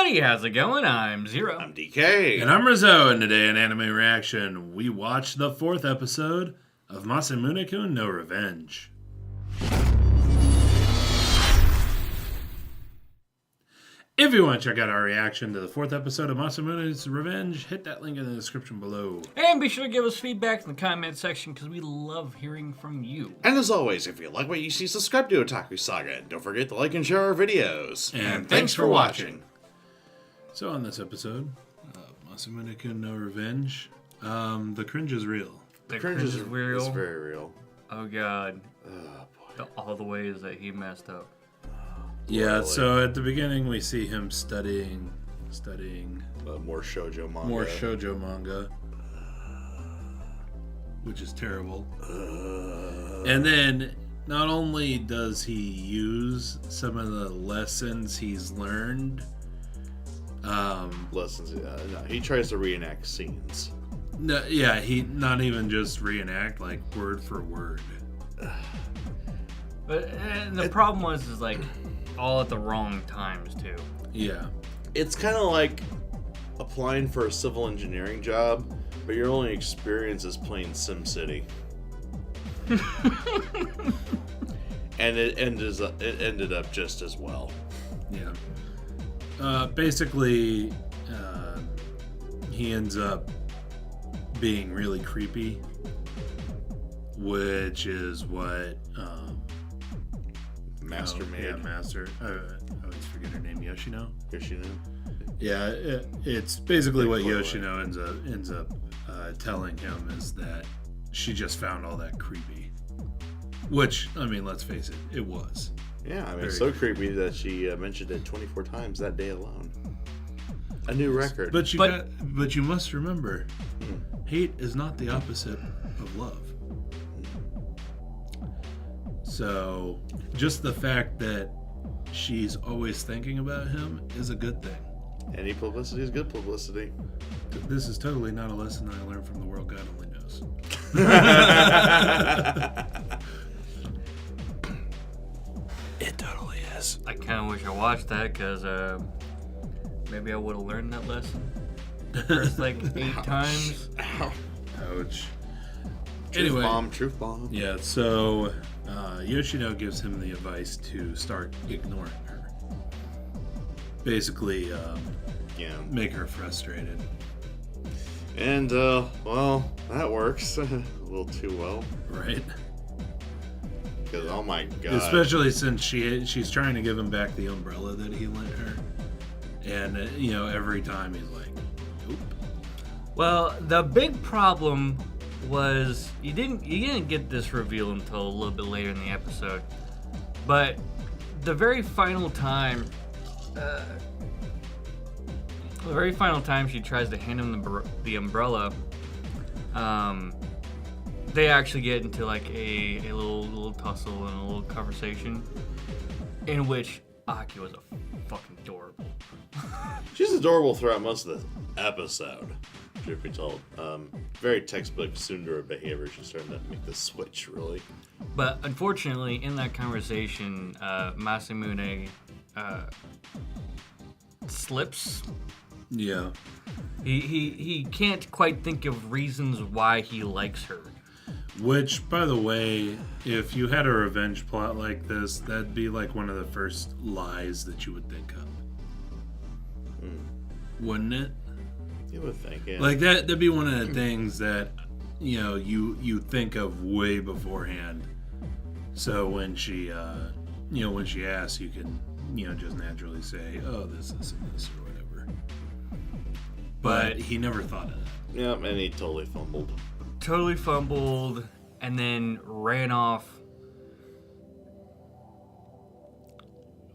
everybody, how's it going? I'm Zero. I'm DK. And I'm Rizzo, and today in Anime Reaction, we watch the 4th episode of Masamune-kun no Revenge. If you want to check out our reaction to the 4th episode of Masamune's Revenge, hit that link in the description below. And be sure to give us feedback in the comment section because we love hearing from you. And as always, if you like what you see, subscribe to Otaku Saga. And don't forget to like and share our videos. And thanks for watching. So on this episode of Masamune-kun no Revenge, the cringe is real. The cringe is real. It's very real. Oh, God. Oh, boy. All the ways that he messed up. Yeah, Really? so at the beginning we see him studying More shoujo manga. more shoujo manga, which is terrible. And then not only does he use some of the lessons he's learned, Lessons. No, he tries to reenact scenes. he not even just reenact, like word for word. But the problem was like all at the wrong times too. Yeah. It's kind of like applying for a civil engineering job, but your only experience is playing SimCity. And it ended up just as well. Yeah. Basically, he ends up being really creepy, which is what Master made. Yeah, Master. I always forget her name. Yoshino. Yoshino. Yeah, it's basically what Clearly. Yoshino ends up telling him is that she just found all that creepy. Which, I mean, let's face it, it was. Yeah, I mean, Very it's so creepy that she mentioned it 24 times that day alone. A new record. But you must remember, hate is not the opposite of love. So, just the fact that she's always thinking about him is a good thing. Any publicity is good publicity. This is totally not a lesson I learned from the world God only knows. It totally is. I kind of wish I watched that because maybe I would have learned that lesson the first like 8 times. Ow. Ouch. Truth bomb. Yeah, so Yoshino gives him the advice to start ignoring her. Basically, Yeah. make her frustrated. And, well, that works a little too well. Right? Because, oh my god. Especially since she's trying to give him back the umbrella that he lent her. And, every time he's like, nope. Well, the big problem was you didn't get this reveal until a little bit later in the episode, but the very final time she tries to hand him the umbrella, they actually get into like a little tussle and a little conversation in which Aki was fucking adorable. She's adorable throughout most of the episode, truth be told. Very textbook tsundere behavior. She's starting to make the switch, really. But unfortunately, in that conversation, Masamune slips. Yeah. He can't quite think of reasons why he likes her. Which, by the way, if you had a revenge plot like this, that'd be like one of the first lies that you would think of. Wouldn't it? You would think, yeah. Like that'd be one of the things that you think of way beforehand. So when she asks, you can just naturally say, oh, this and this or whatever. But he never thought of that. Yep, and he totally fumbled. Totally fumbled and then ran off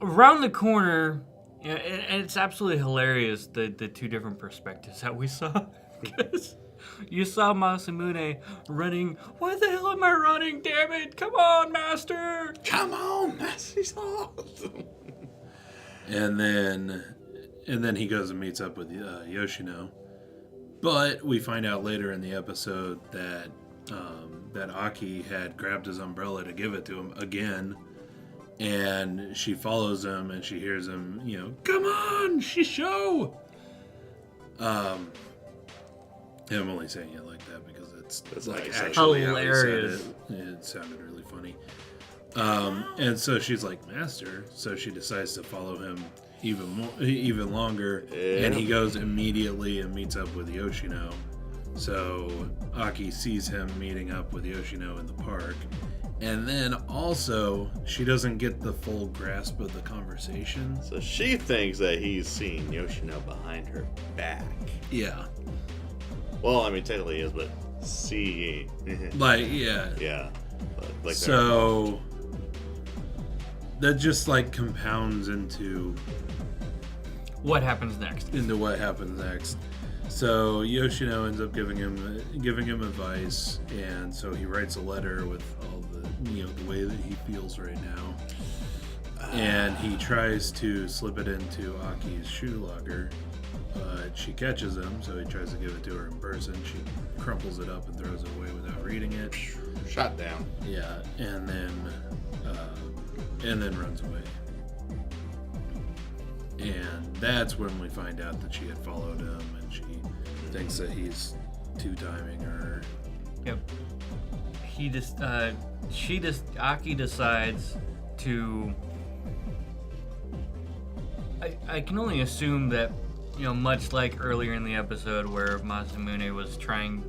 around the corner. And it's absolutely hilarious, the 2 different perspectives that we saw. Because you saw Masamune running. Why the hell am I running? Damn it! Come on, Master! Come on, Master! And then he goes and meets up with Yoshino. But we find out later in the episode that Aki had grabbed his umbrella to give it to him again, And she follows him, and she hears him, come on, Shisho! I'm only saying it like that because that's like nice. actually Hilarious. how he said it. It sounded really funny. And so she's like, Master. So she decides to follow him even longer. Yeah. And he goes immediately and meets up with Yoshino. So Aki sees him meeting up with Yoshino in the park. And then also, she doesn't get the full grasp of the conversation. So she thinks that he's seeing Yoshino behind her back. Yeah. Well, I mean, technically he is, but see. Like, yeah. Yeah. Like So that just like compounds into What happens next? what happens next. So Yoshino ends up giving him advice, and so he writes a letter with all the the way that he feels right now, and he tries to slip it into Aki's shoe locker, but she catches him, so he tries to give it to her in person. She crumples it up and throws it away without reading it. Shot down. Yeah, and then runs away. And that's when we find out that she had followed him, and she thinks that he's two-timing her. Yep. Aki decides to. I can only assume that, much like earlier in the episode where Masamune was trying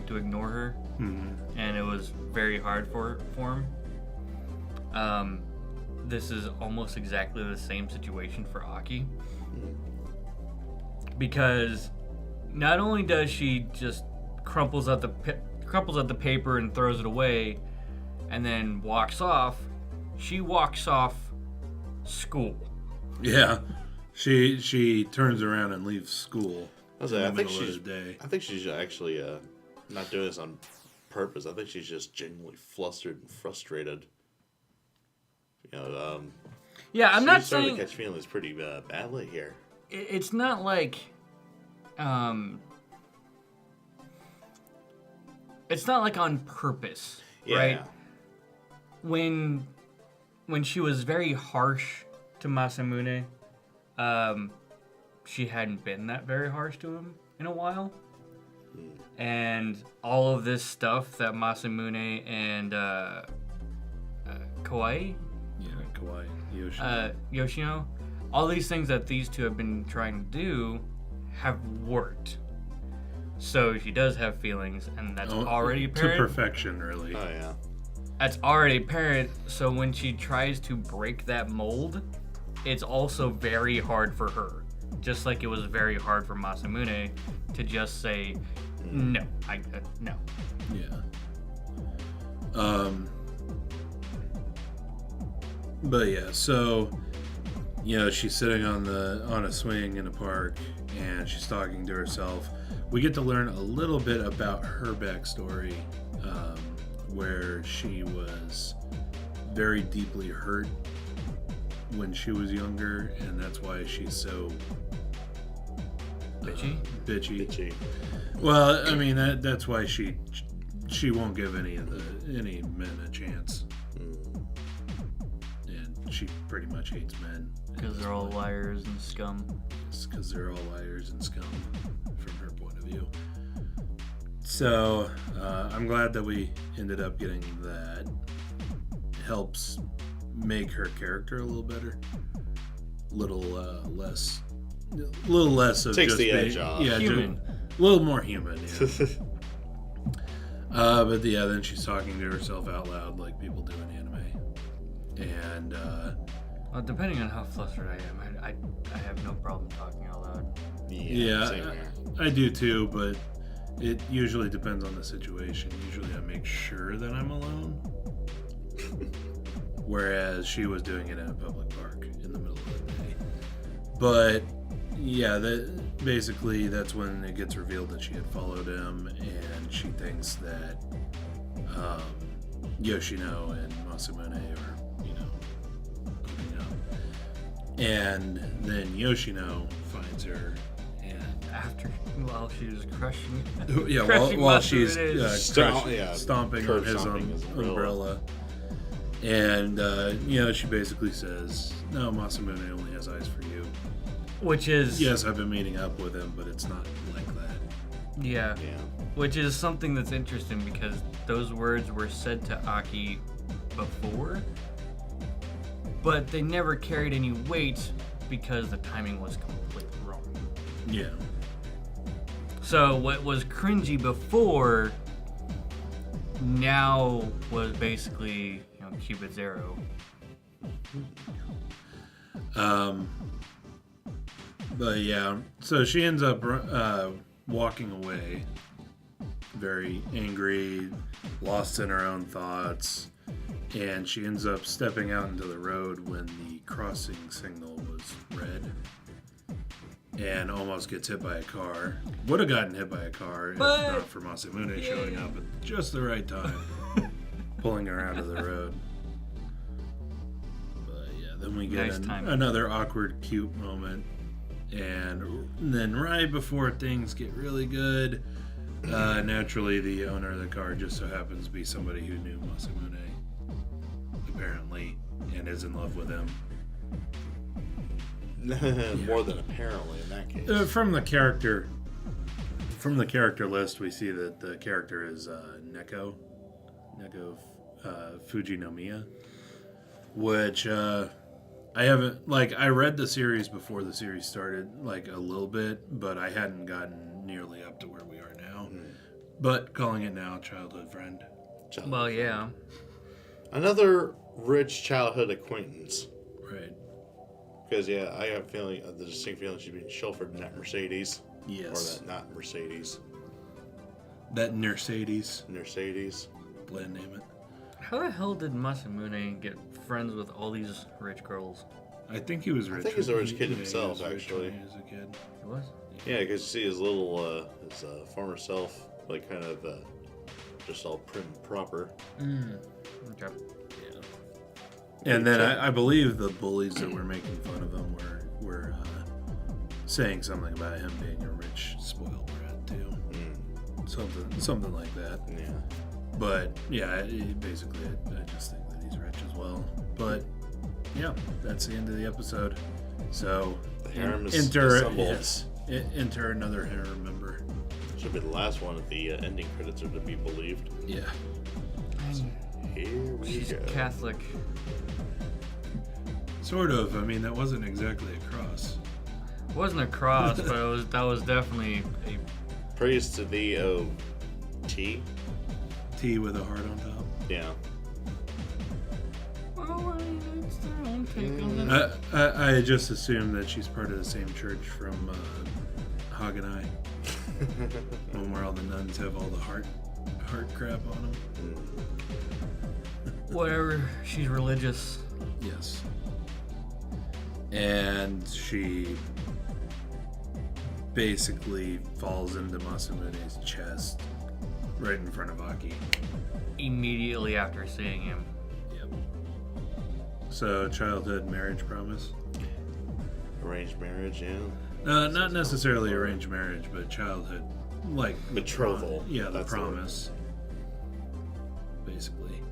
to ignore her, and it was very hard for him. This is almost exactly the same situation for Aki. Because not only does she just crumples out the paper and throws it away and then walks off, she walks off school. Yeah, she turns around and leaves school. I think she's actually not doing this on purpose. I think she's just genuinely flustered and frustrated. Yeah, I'm not starting saying to catch feelings pretty badly here. it's not like it's not like on purpose, right? When she was very harsh to Masamune, she hadn't been that very harsh to him in a while. And all of this stuff that Masamune and Kawaii, Yoshino, all these things that these two have been trying to do have worked. So she does have feelings, and that's already apparent. To perfection, really. Oh, yeah. That's already apparent, so when she tries to break that mold, it's also very hard for her. Just like it was very hard for Masamune to just say, no, no. Yeah. But yeah, so she's sitting on a swing in a park, and she's talking to herself. We get to learn a little bit about her backstory, where she was very deeply hurt when she was younger, and that's why she's so bitchy. Well, I mean that's why she won't give any men a chance. She pretty much hates men. Because they're all liars and scum. It's because they're all liars and scum, from her point of view. So, I'm glad that we ended up getting that. Helps make her character a little better. Little less of Takes just the being, edge off. Yeah, Human. A little more human, yeah. But yeah, then she's talking to herself out loud like people do in anime. And well, depending on how flustered I am, I have no problem talking out loud. Yeah, same here. I do too, but it usually depends on the situation. Usually I make sure that I'm alone. Whereas she was doing it in a public park in the middle of the day. But yeah, basically that's when it gets revealed that she had followed him, and she thinks that Yoshino and Masamune are and then Yoshino finds her, and while she was crushing while she's Masamune. stomping on his umbrella, And, she basically says, no, Masamune only has eyes for you. Which is... Yes, I've been meeting up with him, but it's not like that. Yeah. Yeah. Which is something that's interesting because those words were said to Aki before, but they never carried any weight because the timing was completely wrong. Yeah. So what was cringy before now was basically, Cupid's arrow. But yeah, so she ends up walking away, very angry, lost in her own thoughts, and she ends up stepping out into the road when the crossing signal was red, and almost gets hit by a car. Would have gotten hit by a car if not for Masamune showing up at just the right time, pulling her out of the road. But yeah, then we get another awkward, cute moment. And then right before things get really good, naturally the owner of the car just so happens to be somebody who knew Masamune, apparently, and is in love with him. More than apparently in that case. From the character list, we see that the character is Neko Fujinomiya, which I haven't, I read the series before the series started, a little bit, but I hadn't gotten nearly up to where we are now. But calling it now childhood friend. Well, yeah. Another rich childhood acquaintance. Right. Because, I have the distinct feeling she's being chauffeured in that Mercedes. Yes. Or that not Mercedes. That Mercedes. Bland name it. How the hell did Masamune get friends with all these rich girls? I think he was rich. I think he's a rich kid himself, he was actually. When he was a kid. He was? Yeah, because you see his little, his former self, kind of just all prim and proper. Okay. Yeah. And then I believe the bullies that were making fun of him were saying something about him being a rich, spoiled brat, too. Something like that. Yeah. But, yeah, basically, I just think that he's rich as well. But, yeah, that's the end of the episode. So, the harem is enter another harem member. Should be the last one if the ending credits are to be believed. Yeah. Here we She's go. Catholic. Sort of. I mean, that wasn't exactly a cross. It wasn't a cross, but that was definitely a... Praise to thee, O T. T with a heart on top. Yeah. Well, it's their own take on that. I just assumed that she's part of the same church from Hagenai. One where all the nuns have all the heart crap on them. Whatever, she's religious. Yes. And she basically falls into Masamune's chest right in front of Aki. Immediately after seeing him. Yep. So, childhood marriage promise? Arranged marriage, yeah. Not necessarily arranged marriage, but childhood, betrothal. The promise. Basically.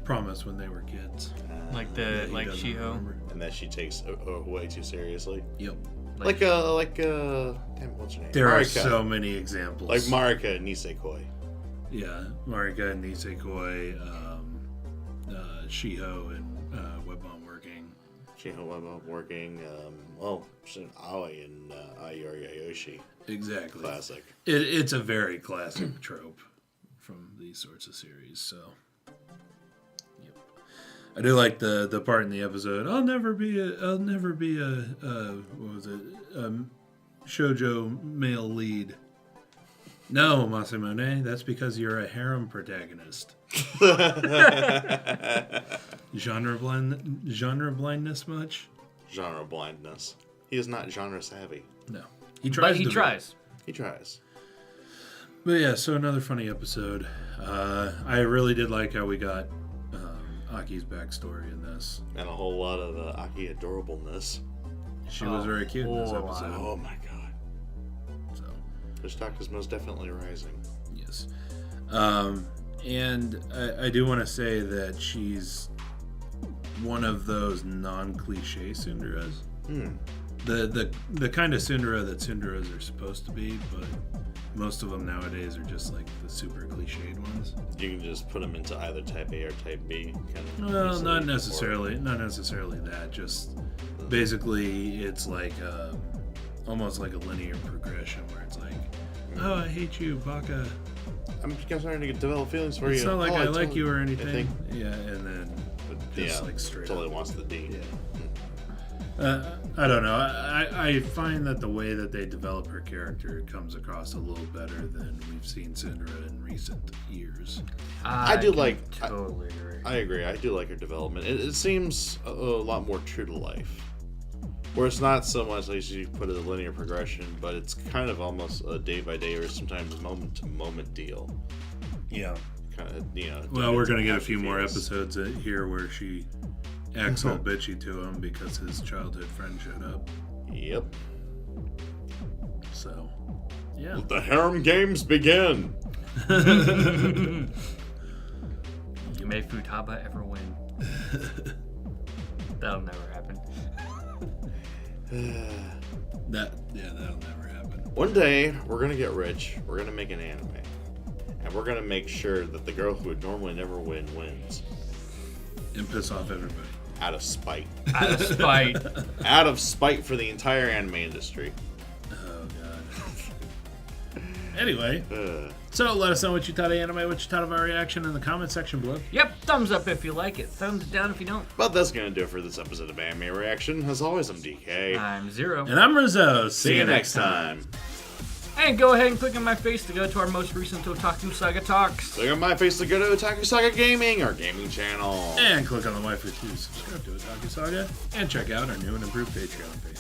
Promise when they were kids. Like Shiho. And that she takes way too seriously. Yep. Damn, what's her name? There Marika. are so many examples. Like Marika Nisekoi. Yeah, Marika, Nisekoi, Shiho, and Webon Working. Shiho Webon Working. Aoi and Ayori Ayoshi. Exactly. Classic. It's a very classic trope from these sorts of series. So, yep. I do like the part in the episode. I'll never be a shoujo male lead. No, Masamune, that's because you're a harem protagonist. Genre blindness much? Genre blindness. He is not genre savvy. No. He tries. He tries. He tries. But yeah, so another funny episode. I really did like how we got Aki's backstory in this. And a whole lot of Aki adorableness. She was very cute in this episode. Oh my god. So, her stock is most definitely rising. yes. And I do want to say that she's one of those non-cliche tsunderes. The kind of tsundere that tsunderes are supposed to be, but most of them nowadays are just like the super cliched ones. You can just put them into either type A or type B. Kind of Well, not necessarily. Not necessarily that. Just basically, it's like almost like a linear progression where it's like, oh, I hate you, Baka. I'm starting to develop feelings for you. It's not like I like you or I anything. think, Yeah, and then just like straight totally up. wants the D. Yeah. I don't know. I find that the way that they develop her character comes across a little better than we've seen Tsundere in recent years. I do like. Totally agree. I agree. I do like her development. It seems a lot more true to life. Where it's not so much like you put it a linear progression, but it's kind of almost a day by day or sometimes moment to moment deal. Yeah. Kind of, Well, we're gonna get a few more episodes here where she acts all bitchy to him because his childhood friend showed up. Yep. So, yeah. Let the harem games begin. May Futaba ever win? That'll never happen. That'll never happen. One day, we're gonna get rich. We're gonna make an anime, and we're gonna make sure that the girl who would normally never win wins. And piss off everybody. Out of spite. Out of spite. Out of spite for the entire anime industry. Oh god. Anyway, so let us know what you thought of anime, what you thought of our reaction in the comment section below. Yep, thumbs up if you like it. Thumbs down if you don't. But that's gonna do it for this episode of Anime Reaction. As always, I'm DK. I'm Zero. And I'm Rizzo. See you next time. And go ahead and click on my face to go to our most recent Otaku Saga talks. Click on my face to go to Otaku Saga Gaming, our gaming channel. And click on the waifu to subscribe to Otaku Saga and check out our new and improved Patreon page.